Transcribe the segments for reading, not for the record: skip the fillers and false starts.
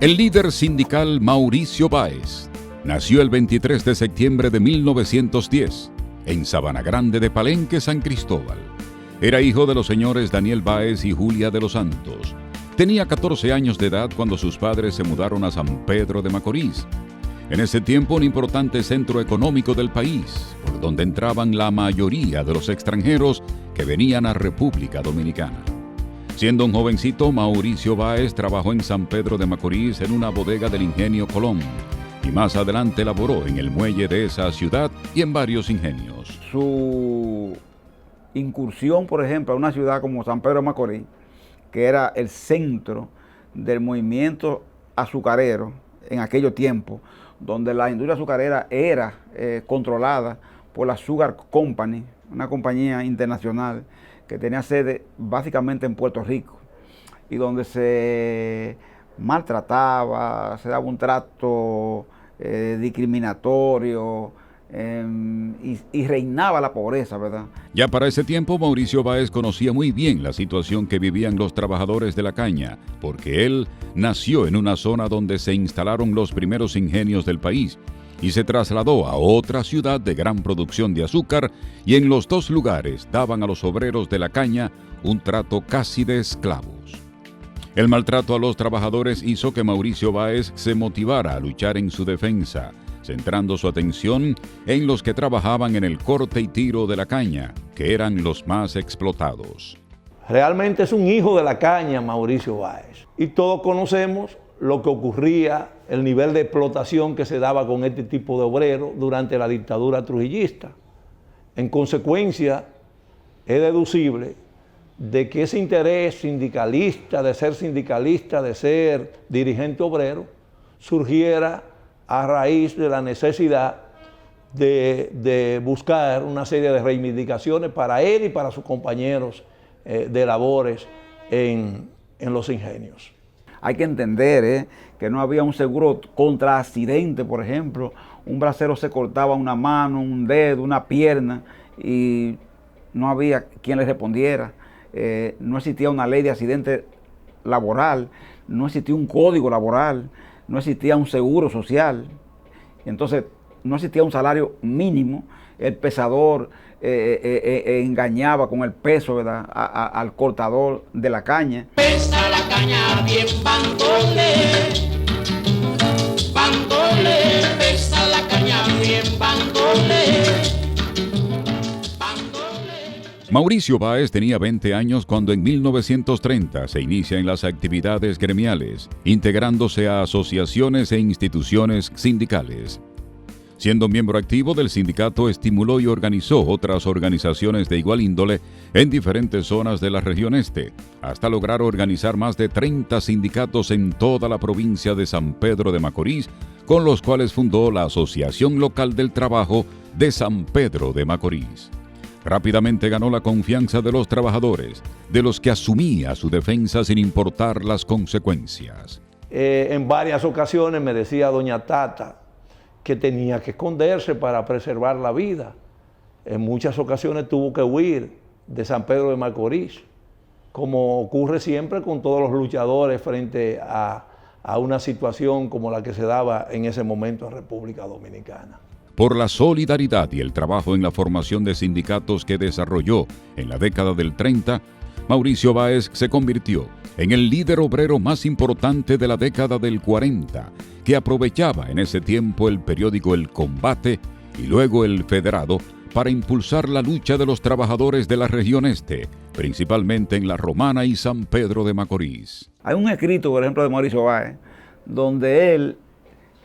El líder sindical Mauricio Báez nació el 23 de septiembre de 1910 en Sabana Grande de Palenque, San Cristóbal. Era hijo de los señores Daniel Báez y Julia de los Santos. Tenía 14 años de edad cuando sus padres se mudaron a San Pedro de Macorís. En ese tiempo, un importante centro económico del país, por donde entraban la mayoría de los extranjeros que venían a República Dominicana. Siendo un jovencito, Mauricio Báez trabajó en San Pedro de Macorís en una bodega del Ingenio Colón y más adelante laboró en el muelle de esa ciudad y en varios ingenios. Su incursión, por ejemplo, a una ciudad como San Pedro de Macorís, que era el centro del movimiento azucarero en aquellos tiempos, donde la industria azucarera era controlada por la Sugar Company, una compañía internacional que tenía sede básicamente en Puerto Rico, y donde se maltrataba, se daba un trato discriminatorio, y reinaba la pobreza, ¿verdad? Ya para ese tiempo, Mauricio Báez conocía muy bien la situación que vivían los trabajadores de la caña, porque él nació en una zona donde se instalaron los primeros ingenios del país y se trasladó a otra ciudad de gran producción de azúcar, y en los dos lugares daban a los obreros de la caña un trato casi de esclavos. El maltrato a los trabajadores hizo que Mauricio Báez se motivara a luchar en su defensa, centrando su atención en los que trabajaban en el corte y tiro de la caña, que eran los más explotados. Realmente es un hijo de la caña, Mauricio Báez, y todos conocemos lo que ocurría, el nivel de explotación que se daba con este tipo de obreros durante la dictadura trujillista. En consecuencia, es deducible de que ese interés sindicalista, de ser dirigente obrero, surgiera a raíz de la necesidad de buscar una serie de reivindicaciones para él y para sus compañeros de labores en los ingenios. Hay que entender que no había un seguro contra accidente, por ejemplo. Un bracero se cortaba una mano, un dedo, una pierna, y no había quien le respondiera. No existía una ley de accidente laboral, no existía un código laboral, no existía un seguro social. Entonces, no existía un salario mínimo. El pesador engañaba con el peso, ¿verdad?, al cortador de la caña. Pesa la caña bien bandole, pesa la caña bien bandole. Mauricio Báez tenía 20 años cuando en 1930 se inicia en las actividades gremiales, integrándose a asociaciones e instituciones sindicales. Siendo miembro activo del sindicato, estimuló y organizó otras organizaciones de igual índole en diferentes zonas de la región este, hasta lograr organizar más de 30 sindicatos en toda la provincia de San Pedro de Macorís, con los cuales fundó la Asociación Local del Trabajo de San Pedro de Macorís. Rápidamente ganó la confianza de los trabajadores, de los que asumía su defensa sin importar las consecuencias. En varias ocasiones me decía doña Tata que tenía que esconderse para preservar la vida. En muchas ocasiones tuvo que huir de San Pedro de Macorís, como ocurre siempre con todos los luchadores frente a una situación como la que se daba en ese momento en República Dominicana. Por la solidaridad y el trabajo en la formación de sindicatos que desarrolló en la década del 30, Mauricio Báez se convirtió en el líder obrero más importante de la década del 40, que aprovechaba en ese tiempo el periódico El Combate y luego El Federado para impulsar la lucha de los trabajadores de la región este, principalmente en La Romana y San Pedro de Macorís. Hay un escrito, por ejemplo, de Mauricio Báez, donde él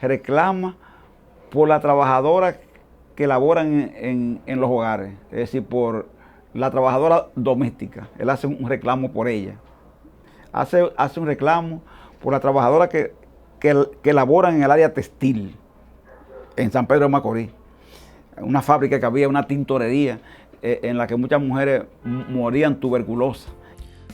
reclama por la trabajadora que laboran en los hogares, es decir, por la trabajadora doméstica. Él hace un reclamo por ella. Hace un reclamo por la trabajadora que laboran en el área textil, en San Pedro de Macorís. Una fábrica que había, una tintorería, en la que muchas mujeres morían tuberculosas.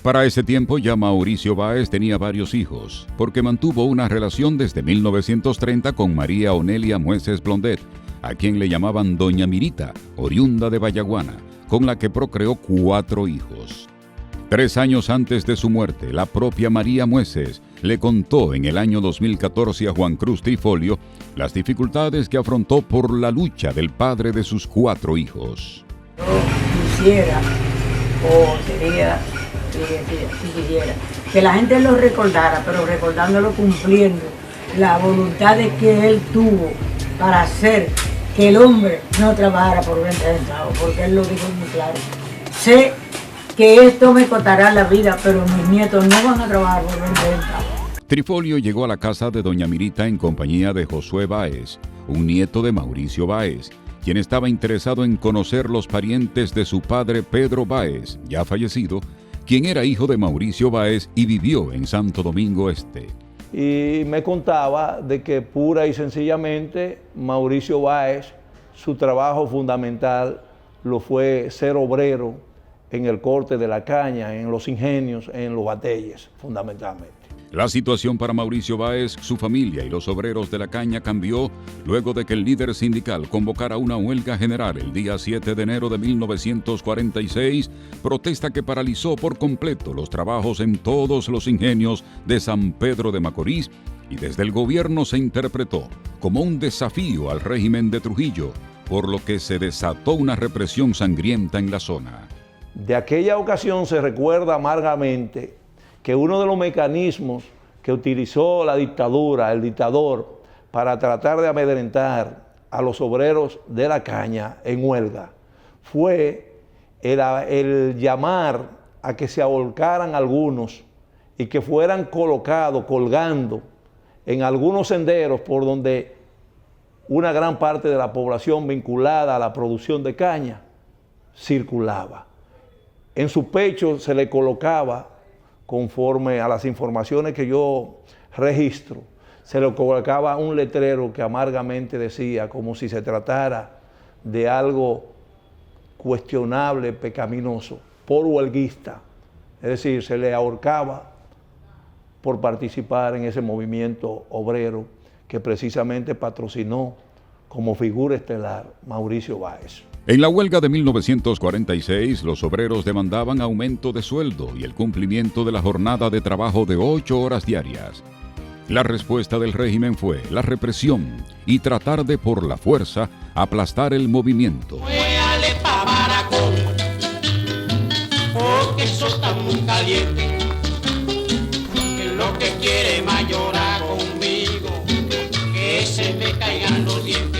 Para ese tiempo ya Mauricio Báez tenía varios hijos, porque mantuvo una relación desde 1930 con María Onelia Mueces Blondet, a quien le llamaban Doña Mirita, oriunda de Vallaguana, con la que procreó 4 hijos. 3 años antes de su muerte, la propia María Mueces le contó en el año 2014 a Juan Cruz Trifolio las dificultades que afrontó por la lucha del padre de sus 4 hijos. Yo quisiera, o sería, si quisiera, que la gente lo recordara, pero recordándolo cumpliendo la voluntad de que él tuvo para hacer que el hombre no trabajara por 20 centavos, porque él lo dijo muy claro. Sé que esto me costará la vida, pero mis nietos no van a trabajar por 20 centavos. Trifolio llegó a la casa de doña Mirita en compañía de Josué Báez, un nieto de Mauricio Báez, quien estaba interesado en conocer los parientes de su padre Pedro Báez, ya fallecido, quien era hijo de Mauricio Báez y vivió en Santo Domingo Este. Y me contaba de que pura y sencillamente Mauricio Báez, su trabajo fundamental lo fue ser obrero en el corte de la caña, en los ingenios, en los bateyes, fundamentalmente. La situación para Mauricio Báez, su familia y los obreros de la caña cambió luego de que el líder sindical convocara una huelga general el día 7 de enero de 1946, protesta que paralizó por completo los trabajos en todos los ingenios de San Pedro de Macorís y desde el gobierno se interpretó como un desafío al régimen de Trujillo, por lo que se desató una represión sangrienta en la zona. De aquella ocasión se recuerda amargamente que uno de los mecanismos que utilizó la dictadura, el dictador, para tratar de amedrentar a los obreros de la caña en huelga, fue el llamar a que se ahorcaran algunos y que fueran colocados, colgando en algunos senderos por donde una gran parte de la población vinculada a la producción de caña circulaba. En su pecho se le colocaba, conforme a las informaciones que yo registro, se le colocaba un letrero que amargamente decía, como si se tratara de algo cuestionable, pecaminoso, por huelguista. Es decir, se le ahorcaba por participar en ese movimiento obrero que precisamente patrocinó como figura estelar Mauricio Báez. En la huelga de 1946, los obreros demandaban aumento de sueldo y el cumplimiento de la jornada de trabajo de 8 horas diarias. La respuesta del régimen fue la represión y tratar de, por la fuerza, aplastar el movimiento. Muéale pa' Baracón, porque eso está muy caliente, que lo que quiere mayorar conmigo, que se me caigan los dientes.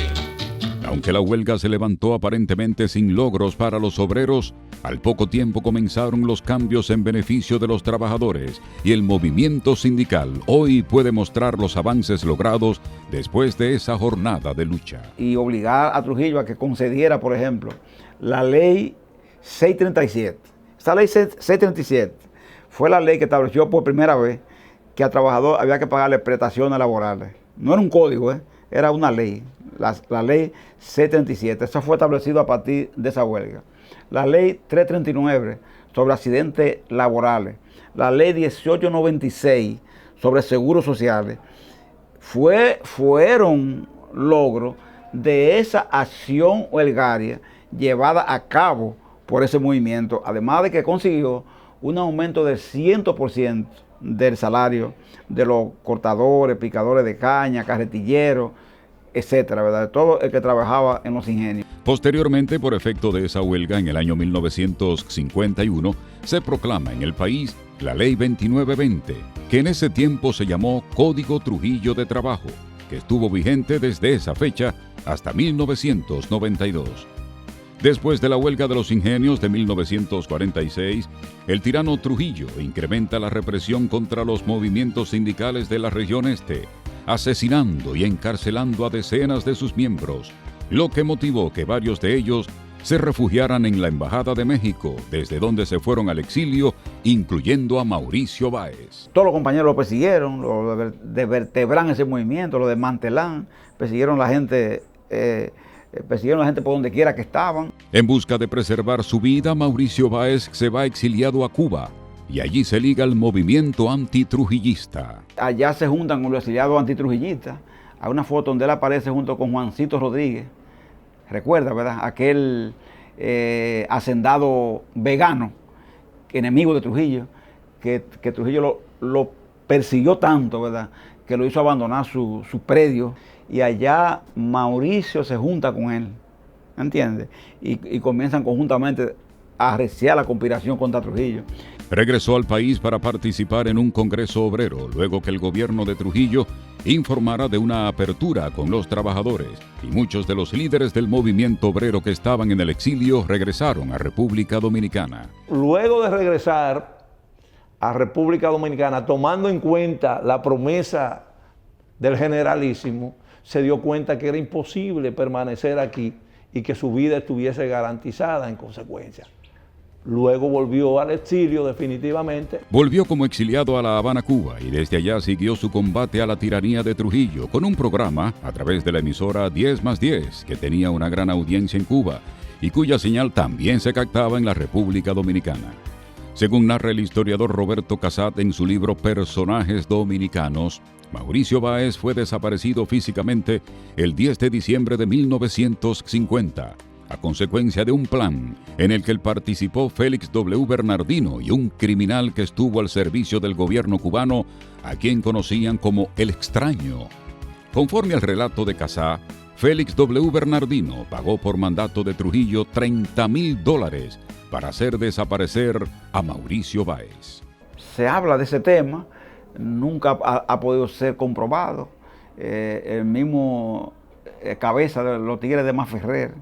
Aunque la huelga se levantó aparentemente sin logros para los obreros, al poco tiempo comenzaron los cambios en beneficio de los trabajadores y el movimiento sindical hoy puede mostrar los avances logrados después de esa jornada de lucha. Y obligar a Trujillo a que concediera, por ejemplo, la ley 637. Esa ley 637 fue la ley que estableció por primera vez que al trabajador había que pagarle prestaciones laborales. No era un código, era una ley. La ley 637, eso fue establecido a partir de esa huelga. La ley 339 sobre accidentes laborales, la ley 1896 sobre seguros sociales, fueron logros de esa acción huelgaria llevada a cabo por ese movimiento, además de que consiguió un aumento del 100% del salario de los cortadores, picadores de caña, carretilleros, etcétera, ¿verdad? Todo el que trabajaba en los ingenios. Posteriormente, por efecto de esa huelga, en el año 1951, se proclama en el país la Ley 2920, que en ese tiempo se llamó Código Trujillo de Trabajo, que estuvo vigente desde esa fecha hasta 1992. Después de la huelga de los ingenios de 1946, el tirano Trujillo incrementa la represión contra los movimientos sindicales de la región este, asesinando y encarcelando a decenas de sus miembros, lo que motivó que varios de ellos se refugiaran en la Embajada de México, desde donde se fueron al exilio, incluyendo a Mauricio Báez. Todos los compañeros lo persiguieron, lo desvertebran ese movimiento, lo desmantelan, persiguieron a la gente por donde quiera que estaban. En busca de preservar su vida, Mauricio Báez se va exiliado a Cuba y allí se liga al movimiento antitrujillista. Allá se juntan con los exiliados antitrujillistas. Hay una foto donde él aparece junto con Juancito Rodríguez. Recuerda, ¿verdad? Aquel hacendado vegano, enemigo de Trujillo, que Trujillo lo persiguió tanto, ¿verdad?, que lo hizo abandonar su predio, y allá Mauricio se junta con él, ¿entiendes? Y comienzan conjuntamente a arreciar la conspiración contra Trujillo. Regresó al país para participar en un congreso obrero, luego que el gobierno de Trujillo informara de una apertura con los trabajadores, y muchos de los líderes del movimiento obrero que estaban en el exilio regresaron a República Dominicana. Luego de regresar a República Dominicana, tomando en cuenta la promesa del generalísimo, se dio cuenta que era imposible permanecer aquí y que su vida estuviese garantizada en consecuencia. Luego volvió al exilio definitivamente. Volvió como exiliado a La Habana, Cuba, y desde allá siguió su combate a la tiranía de Trujillo con un programa a través de la emisora 10+10, que tenía una gran audiencia en Cuba y cuya señal también se captaba en la República Dominicana. Según narra el historiador Roberto Casat en su libro Personajes Dominicanos, Mauricio Báez fue desaparecido físicamente el 10 de diciembre de 1950, a consecuencia de un plan en el que participó Félix W. Bernardino y un criminal que estuvo al servicio del gobierno cubano, a quien conocían como El Extraño. Conforme al relato de Casá, Félix W. Bernardino pagó por mandato de Trujillo $30,000 para hacer desaparecer a Mauricio Báez. Se habla de ese tema, nunca ha podido ser comprobado. El mismo cabeza de los Tigres de Maferrer,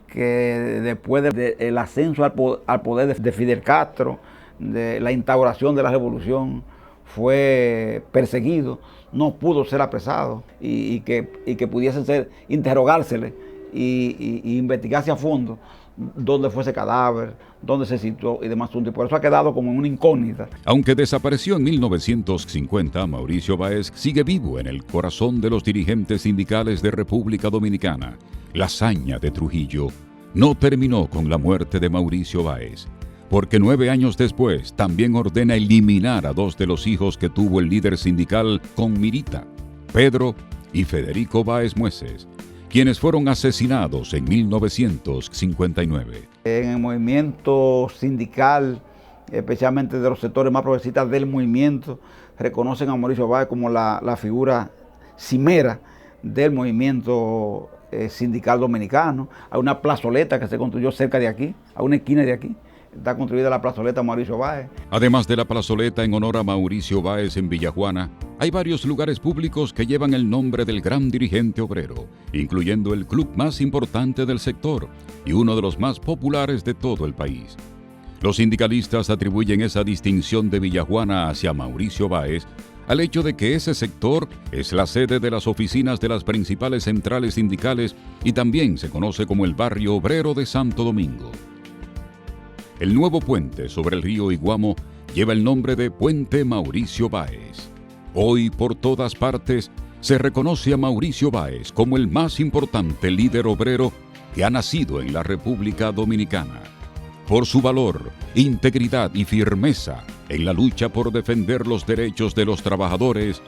que después del ascenso al poder de Fidel Castro, de la instauración de la revolución, fue perseguido, no pudo ser apresado, y que pudiese interrogársele y investigarse a fondo dónde fue ese cadáver, dónde se situó y demás asuntos. Por eso ha quedado como una incógnita. Aunque desapareció en 1950, Mauricio Báez sigue vivo en el corazón de los dirigentes sindicales de República Dominicana. La hazaña de Trujillo no terminó con la muerte de Mauricio Báez, porque 9 años después también ordena eliminar a 2 de los hijos que tuvo el líder sindical con Mirita, Pedro y Federico Báez Mueces, quienes fueron asesinados en 1959. En el movimiento sindical, especialmente de los sectores más progresistas del movimiento, reconocen a Mauricio Báez como la figura cimera del movimiento sindical dominicano. Hay una plazoleta que se construyó cerca de aquí, a una esquina de aquí. Está construida la plazoleta Mauricio Báez. Además de la plazoleta en honor a Mauricio Báez en Villajuana, hay varios lugares públicos que llevan el nombre del gran dirigente obrero, incluyendo el club más importante del sector y uno de los más populares de todo el país. Los sindicalistas atribuyen esa distinción de Villajuana hacia Mauricio Báez al hecho de que ese sector es la sede de las oficinas de las principales centrales sindicales y también se conoce como el barrio obrero de Santo Domingo. El nuevo puente sobre el río Iguamo lleva el nombre de Puente Mauricio Báez. Hoy, por todas partes, se reconoce a Mauricio Báez como el más importante líder obrero que ha nacido en la República Dominicana. Por su valor, integridad y firmeza en la lucha por defender los derechos de los trabajadores,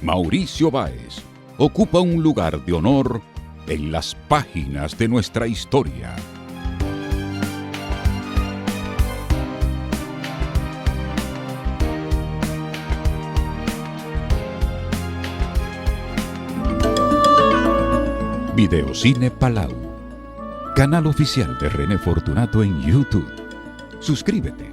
Mauricio Báez ocupa un lugar de honor en las páginas de nuestra historia. Videocine Palau, canal oficial de René Fortunato en YouTube. Suscríbete.